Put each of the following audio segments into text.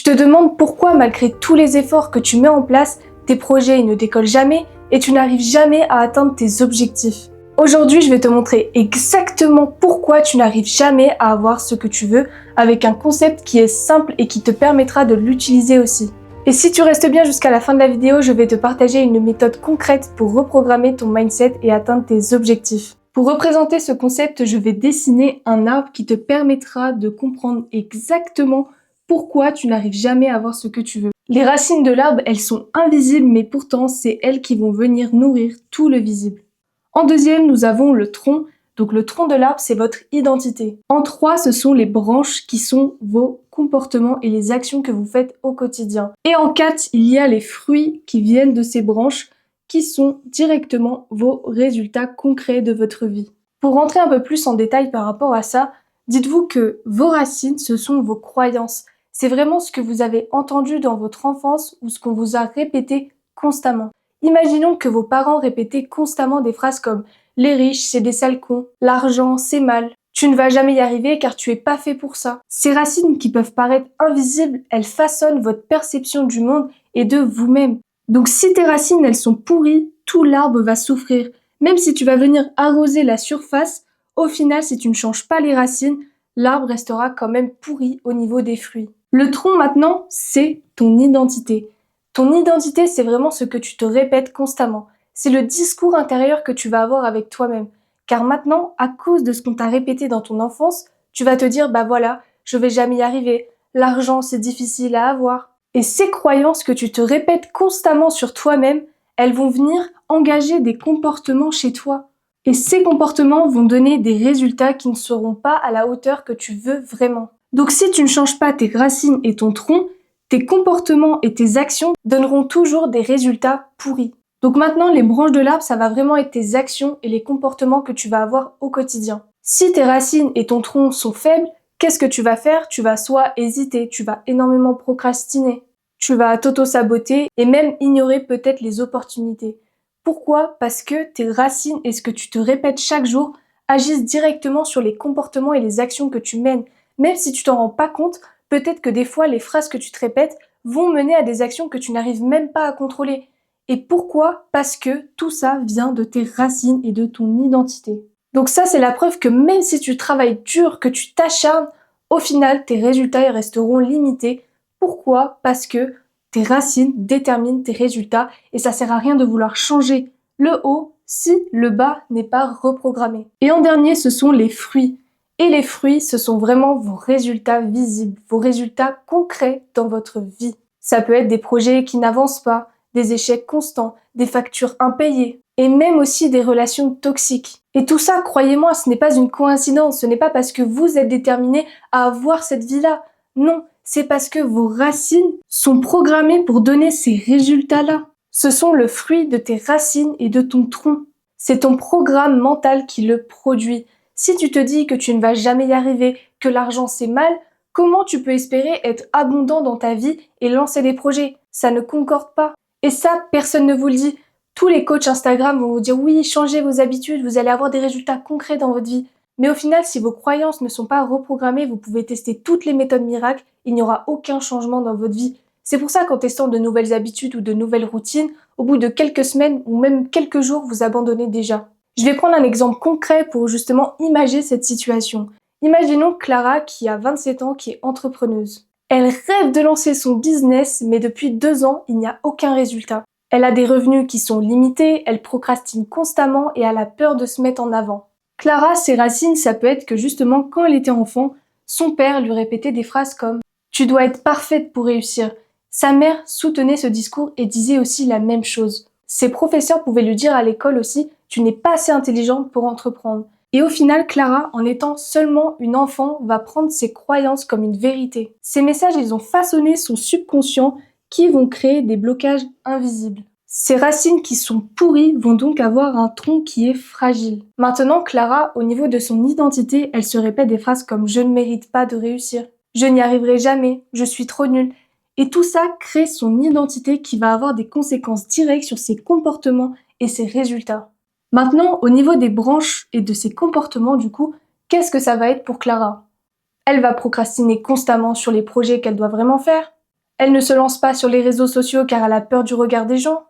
Tu te demandes pourquoi, malgré tous les efforts que tu mets en place, tes projets ne décollent jamais et tu n'arrives jamais à atteindre tes objectifs. Aujourd'hui, je vais te montrer exactement pourquoi tu n'arrives jamais à avoir ce que tu veux avec un concept qui est simple et qui te permettra de l'utiliser aussi. Et si tu restes bien jusqu'à la fin de la vidéo, je vais te partager une méthode concrète pour reprogrammer ton mindset et atteindre tes objectifs. Pour représenter ce concept, je vais dessiner un arbre qui te permettra de comprendre exactement pourquoi tu n'arrives jamais à avoir ce que tu veux. Les racines de l'arbre, elles sont invisibles, mais pourtant, c'est elles qui vont venir nourrir tout le visible. En deuxième, nous avons le tronc. Donc le tronc de l'arbre, c'est votre identité. En trois, ce sont les branches qui sont vos comportements et les actions que vous faites au quotidien. Et en quatre, il y a les fruits qui viennent de ces branches qui sont directement vos résultats concrets de votre vie. Pour rentrer un peu plus en détail par rapport à ça, dites-vous que vos racines, ce sont vos croyances. C'est vraiment ce que vous avez entendu dans votre enfance ou ce qu'on vous a répété constamment. Imaginons que vos parents répétaient constamment des phrases comme « les riches, c'est des sales cons »,« l'argent, c'est mal »,« tu ne vas jamais y arriver car tu es pas fait pour ça ». Ces racines qui peuvent paraître invisibles, elles façonnent votre perception du monde et de vous-même. Donc si tes racines, elles sont pourries, tout l'arbre va souffrir. Même si tu vas venir arroser la surface, au final, si tu ne changes pas les racines, l'arbre restera quand même pourri au niveau des fruits. Le tronc maintenant, c'est ton identité. Ton identité, c'est vraiment ce que tu te répètes constamment. C'est le discours intérieur que tu vas avoir avec toi-même. Car maintenant, à cause de ce qu'on t'a répété dans ton enfance, tu vas te dire, bah voilà, je vais jamais y arriver, l'argent c'est difficile à avoir. Et ces croyances que tu te répètes constamment sur toi-même, elles vont venir engager des comportements chez toi. Et ces comportements vont donner des résultats qui ne seront pas à la hauteur que tu veux vraiment. Donc si tu ne changes pas tes racines et ton tronc, tes comportements et tes actions donneront toujours des résultats pourris. Donc maintenant, les branches de l'arbre, ça va vraiment être tes actions et les comportements que tu vas avoir au quotidien. Si tes racines et ton tronc sont faibles, qu'est-ce que tu vas faire? Tu vas soit hésiter, tu vas énormément procrastiner, tu vas t'auto-saboter et même ignorer peut-être les opportunités. Pourquoi? Parce que tes racines et ce que tu te répètes chaque jour agissent directement sur les comportements et les actions que tu mènes. Même si tu t'en rends pas compte, peut-être que des fois, les phrases que tu te répètes vont mener à des actions que tu n'arrives même pas à contrôler. Et pourquoi? Parce que tout ça vient de tes racines et de ton identité. Donc ça, c'est la preuve que même si tu travailles dur, que tu t'acharnes, au final, tes résultats resteront limités. Pourquoi? Parce que tes racines déterminent tes résultats et ça sert à rien de vouloir changer le haut si le bas n'est pas reprogrammé. Et en dernier, ce sont les fruits. Et les fruits, ce sont vraiment vos résultats visibles, vos résultats concrets dans votre vie. Ça peut être des projets qui n'avancent pas, des échecs constants, des factures impayées, et même aussi des relations toxiques. Et tout ça, croyez-moi, ce n'est pas une coïncidence, ce n'est pas parce que vous êtes déterminé à avoir cette vie-là. Non, c'est parce que vos racines sont programmées pour donner ces résultats-là. Ce sont le fruit de tes racines et de ton tronc. C'est ton programme mental qui le produit. Si tu te dis que tu ne vas jamais y arriver, que l'argent c'est mal, comment tu peux espérer être abondant dans ta vie et lancer des projets? Ça ne concorde pas. Et ça, personne ne vous le dit. Tous les coachs Instagram vont vous dire oui, changez vos habitudes, vous allez avoir des résultats concrets dans votre vie. Mais au final, si vos croyances ne sont pas reprogrammées, vous pouvez tester toutes les méthodes miracles, il n'y aura aucun changement dans votre vie. C'est pour ça qu'en testant de nouvelles habitudes ou de nouvelles routines, au bout de quelques semaines ou même quelques jours, vous abandonnez déjà. Je vais prendre un exemple concret pour justement imager cette situation. Imaginons Clara qui a 27 ans, qui est entrepreneuse. Elle rêve de lancer son business, mais depuis 2 ans, il n'y a aucun résultat. Elle a des revenus qui sont limités, elle procrastine constamment et elle a peur de se mettre en avant. Clara, ses racines, ça peut être que justement, quand elle était enfant, son père lui répétait des phrases comme « Tu dois être parfaite pour réussir ». Sa mère soutenait ce discours et disait aussi la même chose. Ses professeurs pouvaient lui dire à l'école aussi « Tu n'es pas assez intelligente pour entreprendre ». Et au final, Clara, en étant seulement une enfant, va prendre ses croyances comme une vérité. Ces messages, ils ont façonné son subconscient qui vont créer des blocages invisibles. Ces racines qui sont pourries vont donc avoir un tronc qui est fragile. Maintenant, Clara, au niveau de son identité, elle se répète des phrases comme « Je ne mérite pas de réussir »,« Je n'y arriverai jamais »,« Je suis trop nulle ». Et tout ça crée son identité qui va avoir des conséquences directes sur ses comportements et ses résultats. Maintenant, au niveau des branches et de ses comportements, du coup, qu'est-ce que ça va être pour Clara? Elle va procrastiner constamment sur les projets qu'elle doit vraiment faire. Elle ne se lance pas sur les réseaux sociaux car elle a peur du regard des gens.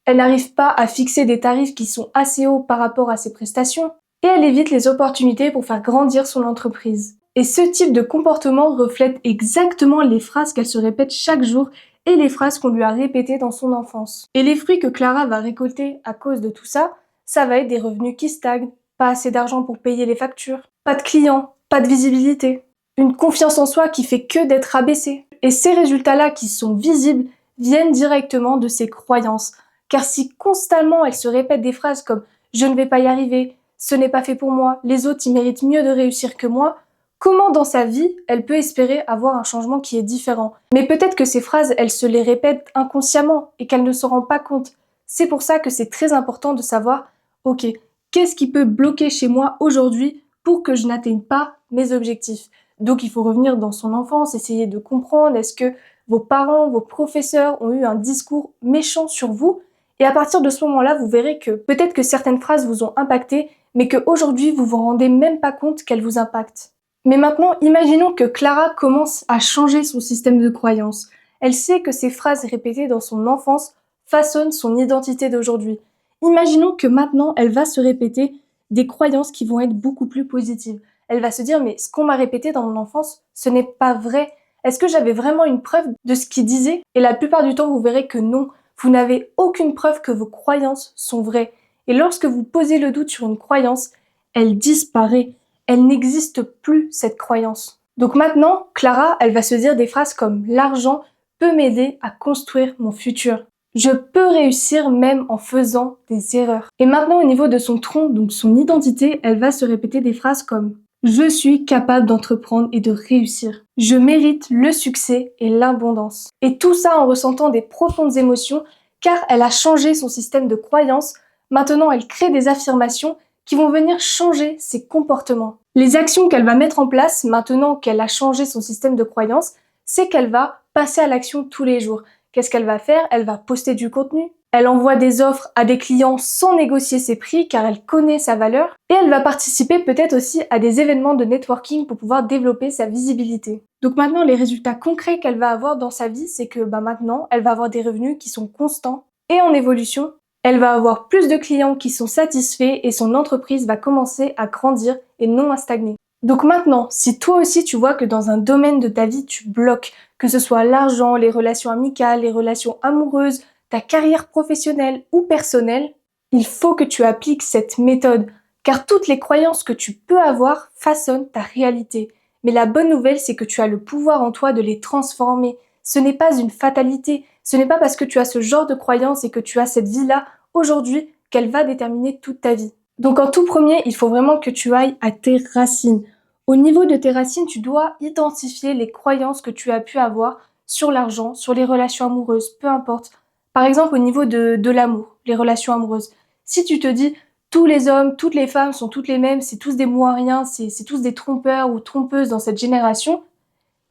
Elle n'arrive pas à fixer des tarifs qui sont assez hauts par rapport à ses prestations. Et elle évite les opportunités pour faire grandir son entreprise. Et ce type de comportement reflète exactement les phrases qu'elle se répète chaque jour et les phrases qu'on lui a répétées dans son enfance. Et les fruits que Clara va récolter à cause de tout ça, ça va être des revenus qui stagnent, pas assez d'argent pour payer les factures, pas de clients, pas de visibilité, une confiance en soi qui fait que d'être abaissée. Et ces résultats-là qui sont visibles viennent directement de ses croyances. Car si constamment elle se répète des phrases comme « je ne vais pas y arriver »,« ce n'est pas fait pour moi »,« les autres ils méritent mieux de réussir que moi », comment dans sa vie elle peut espérer avoir un changement qui est différent? Mais peut-être que ces phrases, elle se les répète inconsciemment et qu'elle ne se rend pas compte. C'est pour ça que c'est très important de savoir « ok, qu'est-ce qui peut bloquer chez moi aujourd'hui pour que je n'atteigne pas mes objectifs ?» Donc il faut revenir dans son enfance, essayer de comprendre est-ce que vos parents, vos professeurs ont eu un discours méchant sur vous. Et à partir de ce moment-là, vous verrez que peut-être que certaines phrases vous ont impacté, mais qu'aujourd'hui, vous vous rendez même pas compte qu'elles vous impactent. Mais maintenant, imaginons que Clara commence à changer son système de croyance. Elle sait que ces phrases répétées dans son enfance façonnent son identité d'aujourd'hui. Imaginons que maintenant, elle va se répéter des croyances qui vont être beaucoup plus positives. Elle va se dire, mais ce qu'on m'a répété dans mon enfance, ce n'est pas vrai. Est-ce que j'avais vraiment une preuve de ce qu'il disait? Et la plupart du temps, vous verrez que non. Vous n'avez aucune preuve que vos croyances sont vraies. Et lorsque vous posez le doute sur une croyance, elle disparaît. Elle n'existe plus, cette croyance. Donc maintenant, Clara, elle va se dire des phrases comme « l'argent peut m'aider à construire mon futur ». Je peux réussir même en faisant des erreurs. Et maintenant, au niveau de son tronc, donc son identité, elle va se répéter des phrases comme « je suis capable d'entreprendre et de réussir. Je mérite le succès et l'abondance. » Et tout ça en ressentant des profondes émotions, car elle a changé son système de croyance. Maintenant, elle crée des affirmations qui vont venir changer ses comportements. Les actions qu'elle va mettre en place, maintenant qu'elle a changé son système de croyance, c'est qu'elle va passer à l'action tous les jours. Qu'est-ce qu'elle va faire? Elle va poster du contenu. Elle envoie des offres à des clients sans négocier ses prix car elle connaît sa valeur. Et elle va participer peut-être aussi à des événements de networking pour pouvoir développer sa visibilité. Donc maintenant, les résultats concrets qu'elle va avoir dans sa vie, c'est que maintenant, elle va avoir des revenus qui sont constants et en évolution. Elle va avoir plus de clients qui sont satisfaits et son entreprise va commencer à grandir et non à stagner. Donc maintenant, si toi aussi tu vois que dans un domaine de ta vie tu bloques, que ce soit l'argent, les relations amicales, les relations amoureuses, ta carrière professionnelle ou personnelle, il faut que tu appliques cette méthode, car toutes les croyances que tu peux avoir façonnent ta réalité. Mais la bonne nouvelle, c'est que tu as le pouvoir en toi de les transformer. Ce n'est pas une fatalité, ce n'est pas parce que tu as ce genre de croyances et que tu as cette vie-là aujourd'hui qu'elle va déterminer toute ta vie. Donc en tout premier, il faut vraiment que tu ailles à tes racines. Au niveau de tes racines, tu dois identifier les croyances que tu as pu avoir sur l'argent, sur les relations amoureuses, peu importe. Par exemple, au niveau de l'amour, les relations amoureuses. Si tu te dis tous les hommes, toutes les femmes sont toutes les mêmes, c'est tous des moiriens, c'est tous des trompeurs ou trompeuses dans cette génération,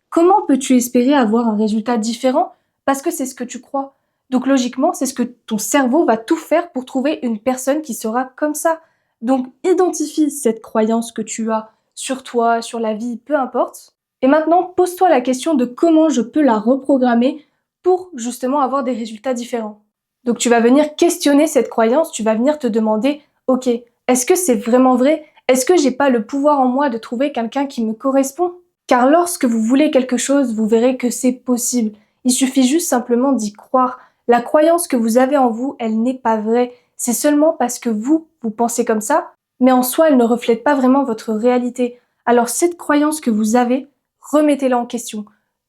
comment peux-tu espérer avoir un résultat différent? Parce que c'est ce que tu crois. Donc logiquement, c'est ce que ton cerveau va tout faire pour trouver une personne qui sera comme ça. Donc identifie cette croyance que tu as sur toi, sur la vie, peu importe. Et maintenant, pose-toi la question de comment je peux la reprogrammer pour justement avoir des résultats différents. Donc tu vas venir questionner cette croyance, tu vas venir te demander, ok, est-ce que c'est vraiment vrai? Est-ce que j'ai pas le pouvoir en moi de trouver quelqu'un qui me correspond? Car lorsque vous voulez quelque chose, vous verrez que c'est possible. Il suffit juste simplement d'y croire. La croyance que vous avez en vous, elle n'est pas vraie. C'est seulement parce que vous pensez comme ça, mais en soi, elle ne reflète pas vraiment votre réalité. Alors cette croyance que vous avez, remettez-la en question.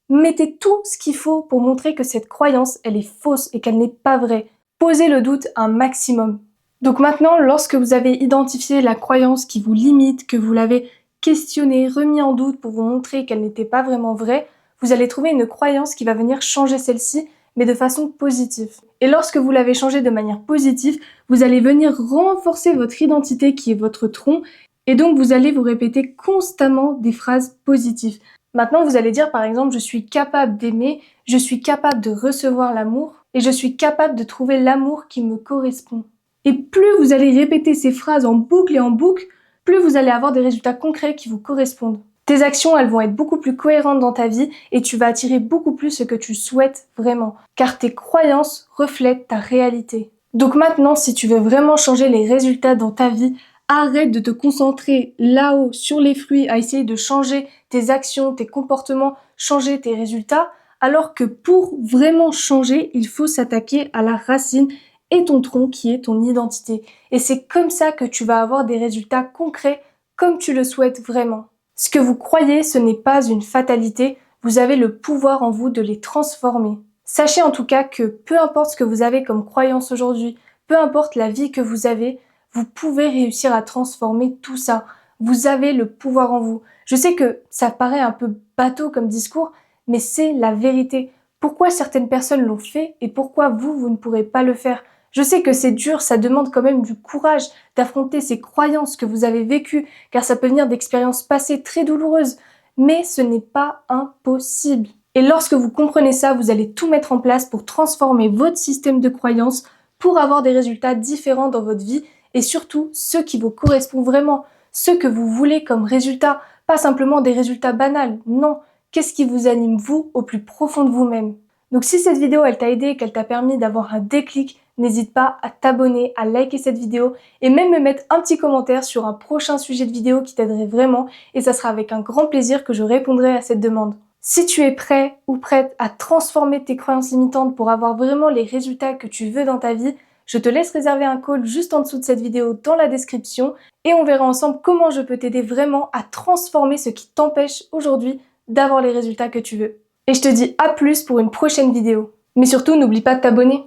Mettez tout ce qu'il faut pour montrer que cette croyance, elle est fausse et qu'elle n'est pas vraie. Posez le doute un maximum. Donc maintenant, lorsque vous avez identifié la croyance qui vous limite, que vous l'avez questionnée, remis en doute pour vous montrer qu'elle n'était pas vraiment vraie, vous allez trouver une croyance qui va venir changer celle-ci, mais de façon positive. Et lorsque vous l'avez changée de manière positive, vous allez venir renforcer votre identité qui est votre tronc, et donc vous allez vous répéter constamment des phrases positives. Maintenant, vous allez dire par exemple, je suis capable d'aimer, je suis capable de recevoir l'amour, et je suis capable de trouver l'amour qui me correspond. Et plus vous allez répéter ces phrases en boucle et en boucle, plus vous allez avoir des résultats concrets qui vous correspondent. Tes actions, elles vont être beaucoup plus cohérentes dans ta vie et tu vas attirer beaucoup plus ce que tu souhaites vraiment, car tes croyances reflètent ta réalité. Donc maintenant, si tu veux vraiment changer les résultats dans ta vie, arrête de te concentrer là-haut sur les fruits, à essayer de changer tes actions, tes comportements, changer tes résultats, alors que pour vraiment changer, il faut s'attaquer à la racine et ton tronc qui est ton identité. Et c'est comme ça que tu vas avoir des résultats concrets comme tu le souhaites vraiment. Ce que vous croyez, ce n'est pas une fatalité, vous avez le pouvoir en vous de les transformer. Sachez en tout cas que peu importe ce que vous avez comme croyance aujourd'hui, peu importe la vie que vous avez, vous pouvez réussir à transformer tout ça. Vous avez le pouvoir en vous. Je sais que ça paraît un peu bateau comme discours, mais c'est la vérité. Pourquoi certaines personnes l'ont fait et pourquoi vous ne pourrez pas le faire? Je sais que c'est dur, ça demande quand même du courage d'affronter ces croyances que vous avez vécues, car ça peut venir d'expériences passées très douloureuses. Mais ce n'est pas impossible. Et lorsque vous comprenez ça, vous allez tout mettre en place pour transformer votre système de croyances, pour avoir des résultats différents dans votre vie, et surtout ceux qui vous correspondent vraiment, ceux que vous voulez comme résultats, pas simplement des résultats banals, non. Qu'est-ce qui vous anime vous au plus profond de vous-même? Donc si cette vidéo elle t'a aidé et qu'elle t'a permis d'avoir un déclic, n'hésite pas à t'abonner, à liker cette vidéo et même me mettre un petit commentaire sur un prochain sujet de vidéo qui t'aiderait vraiment et ça sera avec un grand plaisir que je répondrai à cette demande. Si tu es prêt ou prête à transformer tes croyances limitantes pour avoir vraiment les résultats que tu veux dans ta vie, je te laisse réserver un call juste en dessous de cette vidéo dans la description et on verra ensemble comment je peux t'aider vraiment à transformer ce qui t'empêche aujourd'hui d'avoir les résultats que tu veux. Et je te dis à plus pour une prochaine vidéo. Mais surtout, n'oublie pas de t'abonner.